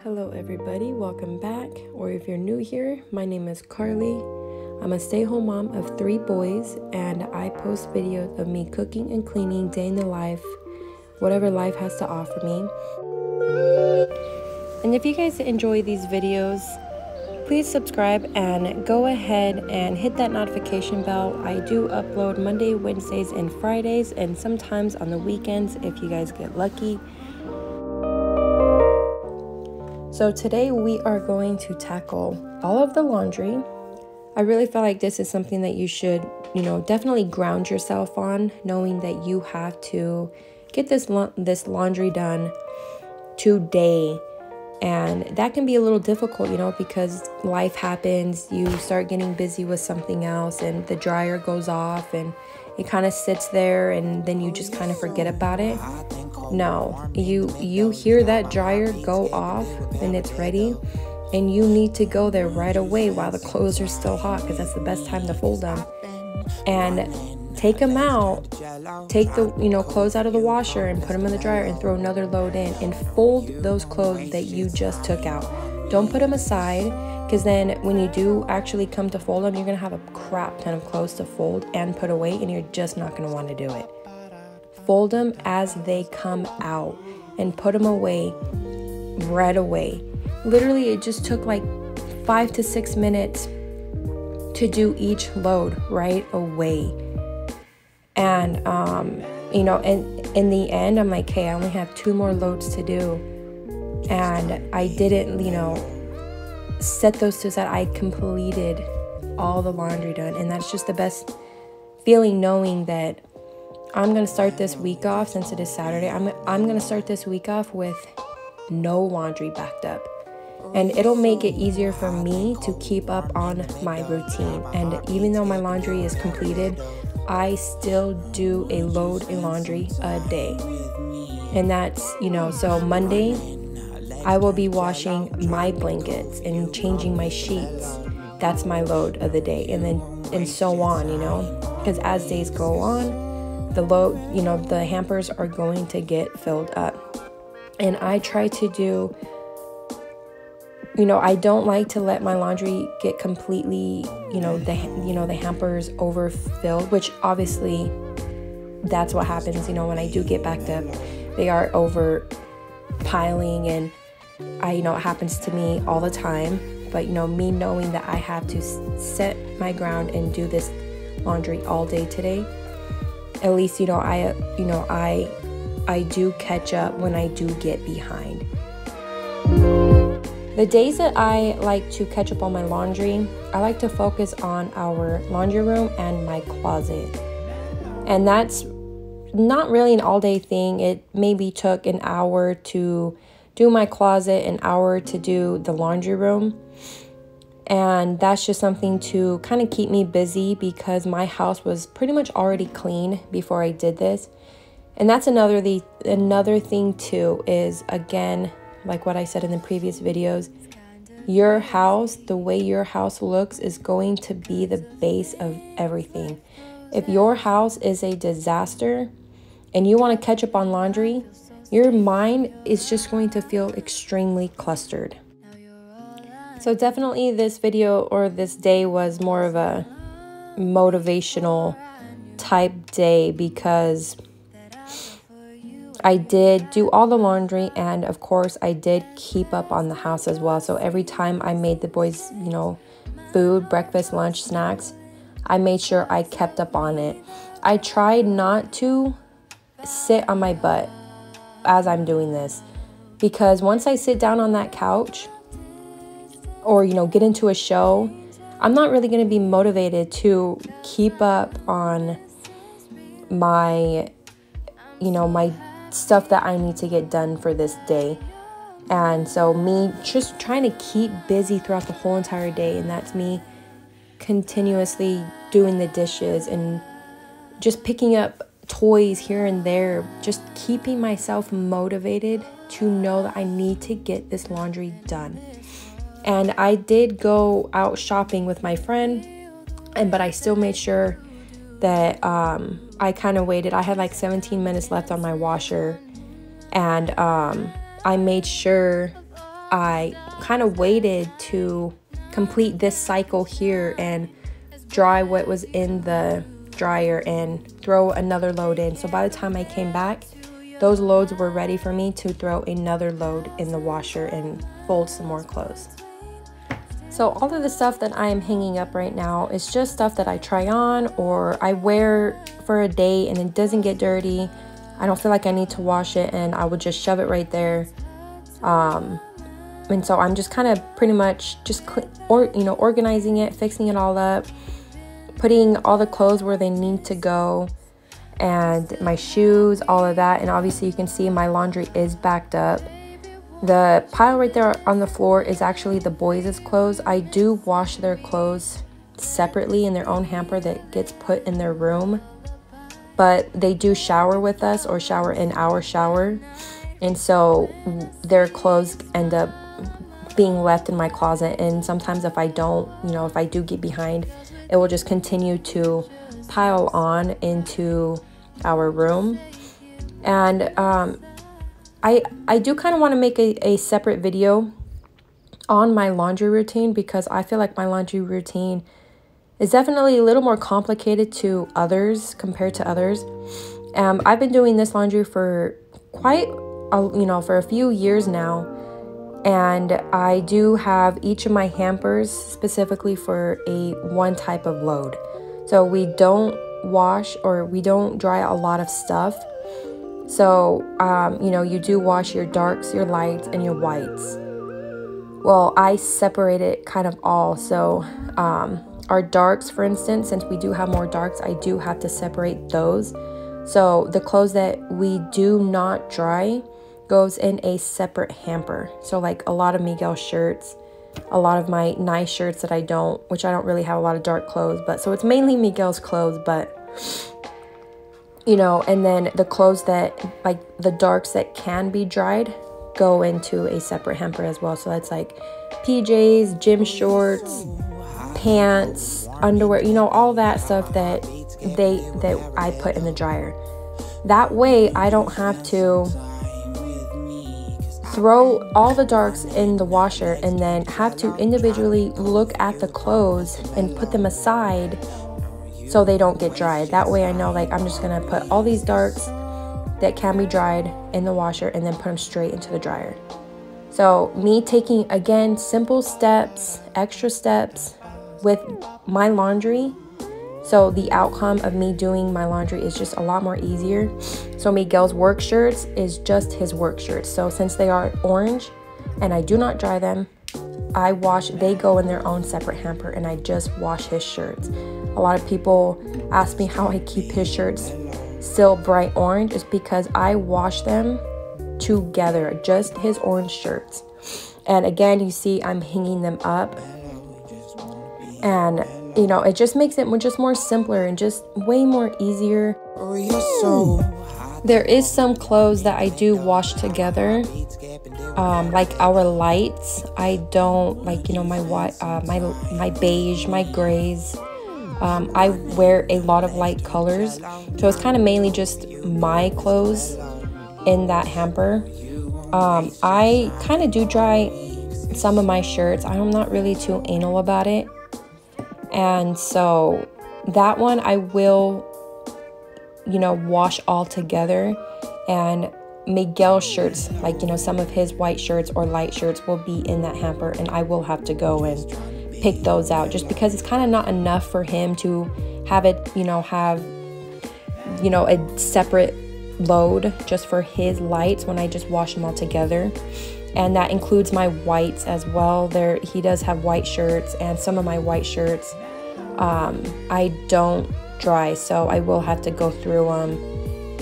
Hello everybody, welcome back, or if you're new here, my name is Carly. I'm a stay-home mom of 3 boys, and I post videos of me cooking and cleaning day in the life, whatever life has to offer me. And if you guys enjoy these videos, please subscribe and go ahead and hit that notification bell. I do upload Monday, Wednesdays, and Fridays, and sometimes on the weekends if you guys get lucky. So today we are going to tackle all of the laundry. I really feel like this is something that you should, definitely ground yourself on, knowing that you have to get this laundry done today. And that can be a little difficult, because life happens. You start getting busy with something else and the dryer goes off and it kind of sits there and then you just kind of forget about it. No, you hear that dryer go off and it's ready, and you need to go there right away while the clothes are still hot, because that's the best time to fold them. And take them out, take the clothes out of the washer and put them in the dryer and throw another load in and fold those clothes that you just took out. Don't put them aside, because then when you do actually come to fold them, you're gonna have a crap ton of clothes to fold and put away, and you're just not gonna want to do it. Fold them as they come out and put them away right away. Literally, it just took like 5 to 6 minutes to do each load right away. And in the end, I'm like, hey, I only have 2 more loads to do, and I didn't set those to that I completed all the laundry done. And that's just the best feeling, knowing that I'm gonna start this week off, since it is Saturday. I'm gonna start this week off with no laundry backed up, and it'll make it easier for me to keep up on my routine. And even though my laundry is completed, I still do a load of laundry a day. And that's, so Monday, I will be washing my blankets and changing my sheets. That's my load of the day. And so on, because as days go on, the load, the hampers are going to get filled up. And I try to do, I don't like to let my laundry get completely, the hampers overfilled, which obviously that's what happens, when I do get backed up. They are over piling, and it happens to me all the time. But, me knowing that I have to set my ground and do this laundry all day today, at least, I do catch up when I do get behind. The days that I like to catch up on my laundry, I like to focus on our laundry room and my closet. And that's not really an all-day thing. It maybe took an hour to do my closet, an hour to do the laundry room. And that's just something to kind of keep me busy, because my house was pretty much already clean before I did this. And that's another thing too, is, again, like what I said in the previous videos, your house, the way your house looks, is going to be the base of everything. If your house is a disaster and you want to catch up on laundry, your mind is just going to feel extremely clustered. So definitely this video, or this day, was more of a motivational type day, because I did do all the laundry, and of course I did keep up on the house as well. So every time I made the boys, food, breakfast, lunch, snacks, I made sure I kept up on it. I tried not to sit on my butt as I'm doing this, because once I sit down on that couch, or get into a show, I'm not really going to be motivated to keep up on my my stuff that I need to get done for this day. And so me just trying to keep busy throughout the whole entire day, and that's me continuously doing the dishes and just picking up toys here and there, just keeping myself motivated to know that I need to get this laundry done. And I did go out shopping with my friend, but I still made sure that I kind of waited. I had like 17 minutes left on my washer, and I made sure I kind of waited to complete this cycle here and dry what was in the dryer and throw another load in. So by the time I came back, those loads were ready for me to throw another load in the washer and fold some more clothes. So all of the stuff that I am hanging up right now is just stuff that I try on or I wear for a day and it doesn't get dirty. I don't feel like I need to wash it, and I would just shove it right there. And so I'm just kind of pretty much just organizing it, fixing it all up, putting all the clothes where they need to go, and my shoes, all of that. And obviously you can see my laundry is backed up. The pile right there on the floor is actually the boys' clothes. I do wash their clothes separately in their own hamper that gets put in their room, but they do shower with us or shower in our shower, and so their clothes end up being left in my closet. And sometimes if I don't, if I do get behind, it will just continue to pile on into our room. And I do kind of want to make a separate video on my laundry routine, because I feel like my laundry routine is definitely a little more complicated to others compared to others. I've been doing this laundry for for a few years now, and I do have each of my hampers specifically for one type of load. So we don't wash or we don't dry a lot of stuff. So, you do wash your darks, your lights, and your whites. Well, I separate it kind of all. So, our darks, for instance, since we do have more darks, I do have to separate those. So the clothes that we do not dry goes in a separate hamper. So like a lot of Miguel's shirts, a lot of my nice shirts that I don't really have a lot of dark clothes, but so it's mainly Miguel's clothes, but and then the clothes that, like the darks that can be dried, go into a separate hamper as well. So that's like PJs, gym shorts, pants, underwear, all that stuff that I put in the dryer. That way I don't have to throw all the darks in the washer and then have to individually look at the clothes and put them aside so they don't get dried. That way I know, like, I'm just gonna put all these darks that can be dried in the washer and then put them straight into the dryer. So me taking, again, simple steps, extra steps with my laundry, so the outcome of me doing my laundry is just a lot more easier. So Miguel's work shirts is just his work shirts. So since they are orange and I do not dry them, they go in their own separate hamper, and I just wash his shirts. A lot of people ask me how I keep his shirts still bright orange. Is because I wash them together, just his orange shirts. And again, you see I'm hanging them up, and it just makes it just more simpler and just way more easier. There is some clothes that I do wash together, like our lights. I don't like, my white, my beige, my grays. I wear a lot of light colors, so it's kind of mainly just my clothes in that hamper. I kind of do dry some of my shirts. I'm not really too anal about it. And so that one I will, wash all together. And Miguel's shirts, like, some of his white shirts or light shirts will be in that hamper, and I will have to go and pick those out, just because it's kind of not enough for him to have it, have a separate load just for his lights when I just wash them all together. And that includes my whites as well. He does have white shirts, and some of my white shirts I don't dry, so I will have to go through them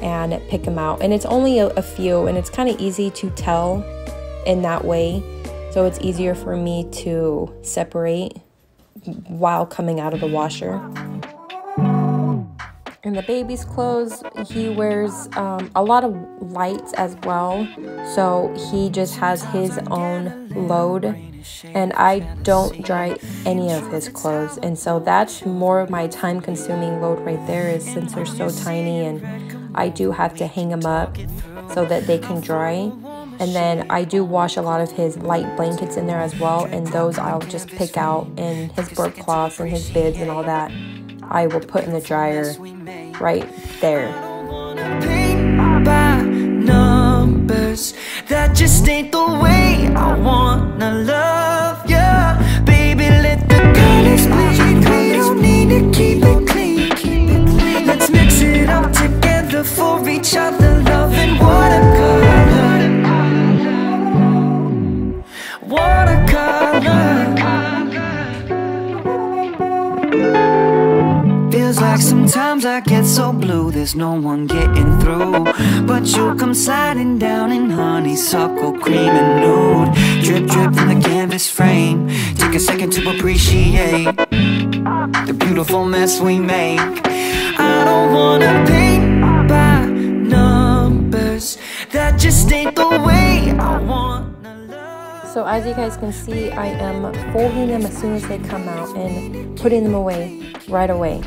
and pick them out. And it's only a few, and it's kind of easy to tell in that way, so it's easier for me to separate while coming out of the washer. And the baby's clothes, he wears a lot of lights as well, so he just has his own load, and I don't dry any of his clothes. And so that's more of my time consuming load right there, is since they're so tiny and I do have to hang them up so that they can dry. And then I do wash a lot of his light blankets in there as well, and those I'll just pick out, and his burp cloths and his bibs and all that I will put in the dryer right there. By numbers, that just ain't the way I wanna love ya. Baby, let the colors bleed. We don't need to keep it clean. Let's mix it up together for each other. Loving watercolor, watercolor. Feels like sometimes I get so blue, there's no one getting through. But you come sliding down in honeysuckle, cream and nude. Drip, drip from the canvas frame. Take a second to appreciate the beautiful mess we make. I don't wanna paint by numbers. That just ain't the way I wanna love. So as you guys can see, I am folding them as soon as they come out and putting them away right away.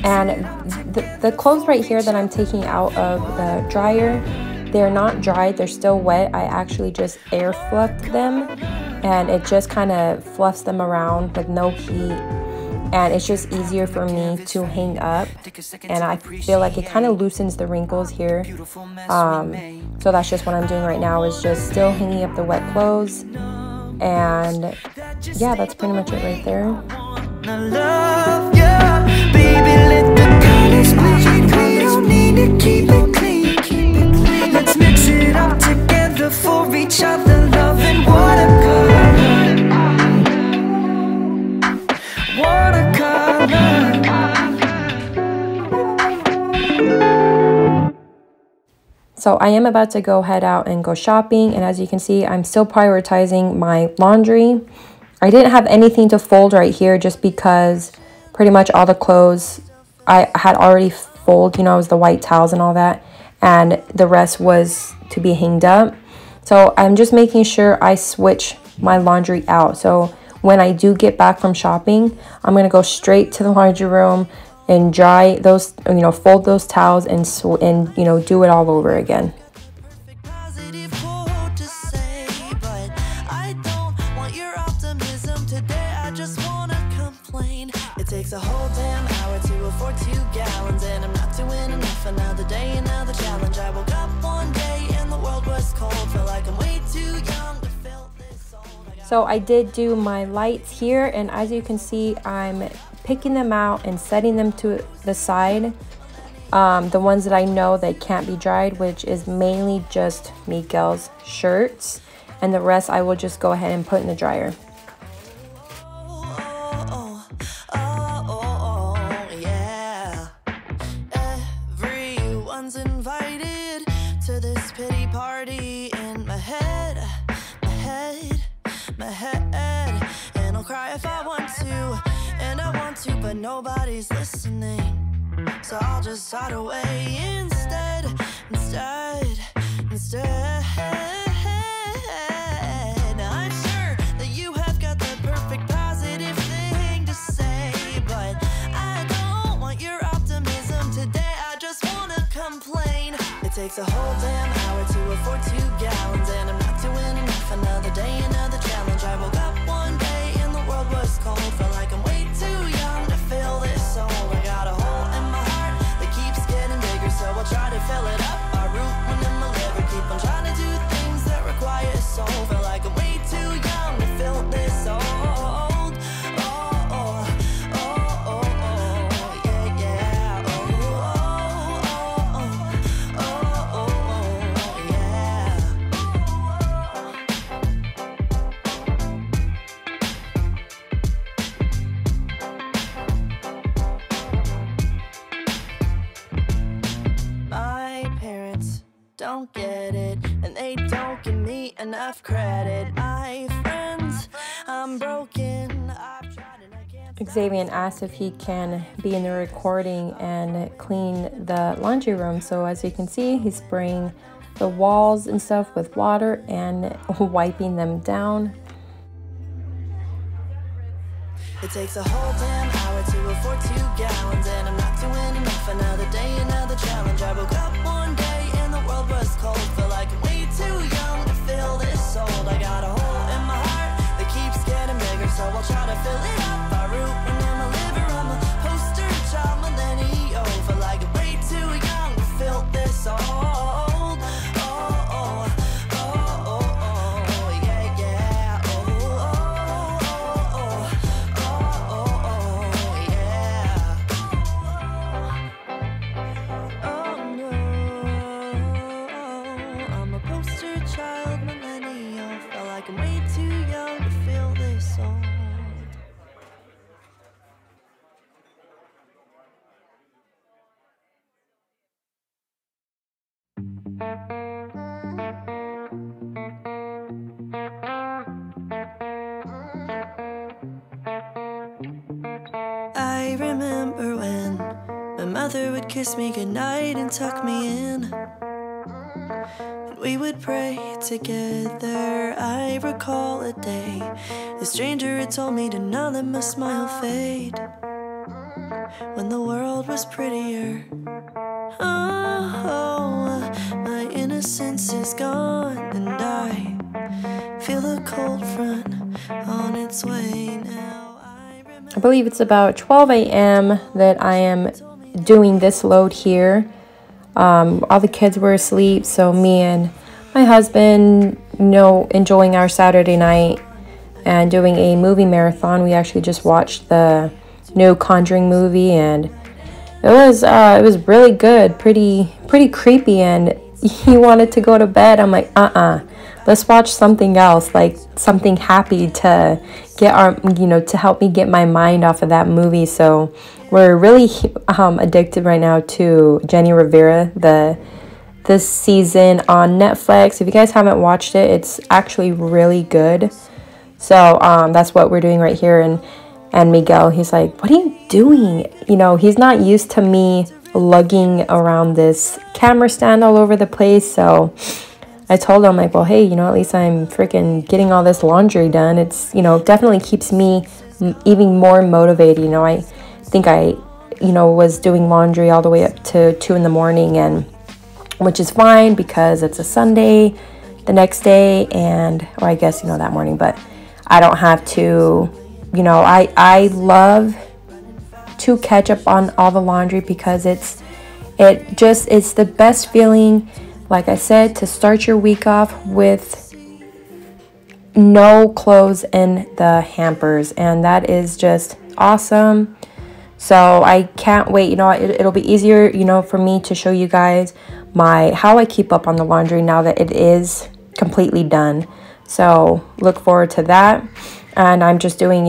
And the clothes right here that I'm taking out of the dryer, they're not dried, they're still wet. I actually just air fluffed them, and it just kind of fluffs them around with no heat, and it's just easier for me to hang up, and I feel like it kind of loosens the wrinkles here. So that's just what I'm doing right now, is just still hanging up the wet clothes. And yeah, that's pretty much it right there. Baby, let the colors bleed. We don't need to keep it clean. Let's mix it up together for each other. Loving watercolor, watercolor. So I am about to go head out and go shopping, and as you can see, I'm still prioritizing my laundry. I didn't have anything to fold right here just because pretty much all the clothes I had already folded, you know, it was the white towels and all that, and the rest was to be hanged up. So I'm just making sure I switch my laundry out. So when I do get back from shopping, I'm going to go straight to the laundry room and dry those, you know, fold those towels and you know, do it all over again. It takes a whole damn hour to afford 2 gallons, and I'm not doing enough. Another day, another challenge. I woke up one day and the world was cold. Feel like I'm way too young to feel this old. So I did do my lights here, and as you can see, I'm picking them out and setting them to the side. The ones that I know that can't be dried, which is mainly just Miguel's shirts, and the rest I will just go ahead and put in the dryer. Invited to this pity party in my head, and I'll cry if I want to, and I want to, but nobody's listening, so I'll just hide away instead. I'm sure that you have got the perfect positive thing to say, but I don't want your optimism today. I just wanna complain. It takes a whole damn hour to afford 2 gallons, and I'm not doing enough. Another day, another challenge. I woke up one day and the world was cold. Felt like I'm way too young to feel this old. I got a hole in my heart that keeps getting bigger, so I'll try to fill it up. I root one in my liver, keep on trying to do things that require a soul. Feel like I'm way too young to feel this old. Don't get it, and they don't give me enough credit. I friends, I'm broken. I've tried and I can't. Xavier asked if he can be in the recording and clean the laundry room. So as you can see, he's spraying the walls and stuff with water and wiping them down. It takes a whole damn hour to afford 2 gallons, and I'm not doing enough. Another day, another challenge. I woke up one day and the world was cold. Feel like I'm way too young to remember when my mother would kiss me goodnight and tuck me in, and we would pray together. I recall a day a stranger had told me to not let my smile fade when the world was prettier. Oh, my innocence is gone, and I feel the cold front on its way now. I believe it's about 12 a.m. that I am doing this load here. All the kids were asleep, so me and my husband, enjoying our Saturday night and doing a movie marathon. We actually just watched the new Conjuring movie, and it was really good, pretty creepy, and he wanted to go to bed. I'm like, let's watch something else, like something happy to get to help me get my mind off of that movie. So we're really addicted right now to Jenny Rivera, this season on Netflix. If you guys haven't watched it, it's actually really good. So that's what we're doing right here. And Miguel, he's like, what are you doing? He's not used to me lugging around this camera stand all over the place. So I told him, like, well, hey, at least I'm freaking getting all this laundry done. It's, definitely keeps me even more motivated. I think I, was doing laundry all the way up to 2 in the morning, and which is fine because it's a Sunday the next day, or I guess, that morning, but I don't have to, I love to catch up on all the laundry because it's the best feeling, like I said, to start your week off with no clothes in the hampers, and that is just awesome. So I can't wait. It'll be easier, for me to show you guys how I keep up on the laundry now that it is completely done. So look forward to that. And I'm just doing,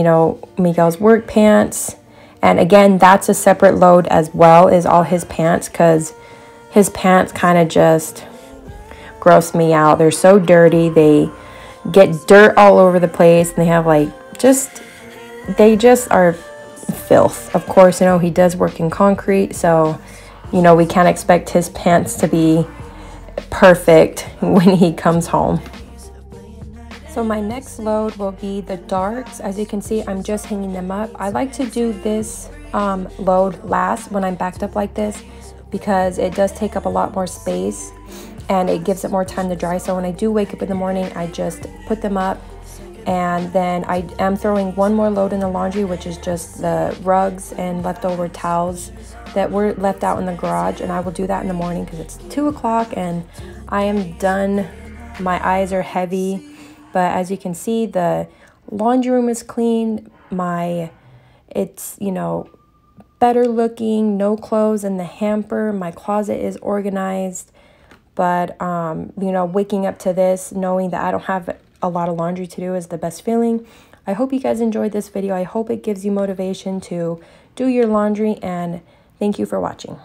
Miguel's work pants. And again, that's a separate load as well, is all his pants, because his pants kind of just gross me out. They're so dirty. They get dirt all over the place, and they have they just are filth. Of course, he does work in concrete, so we can't expect his pants to be perfect when he comes home. So my next load will be the darks. As you can see, I'm just hanging them up. I like to do this load last when I'm backed up like this, because it does take up a lot more space and it gives it more time to dry. So when I do wake up in the morning, I just put them up, and then I am throwing one more load in the laundry, which is just the rugs and leftover towels that were left out in the garage, and I will do that in the morning because it's 2 o'clock and I am done. My eyes are heavy, but as you can see, the laundry room is clean. It's better looking, no clothes in the hamper. My closet is organized. But waking up to this, knowing that I don't have a lot of laundry to do, is the best feeling. I hope you guys enjoyed this video. I hope it gives you motivation to do your laundry, and thank you for watching.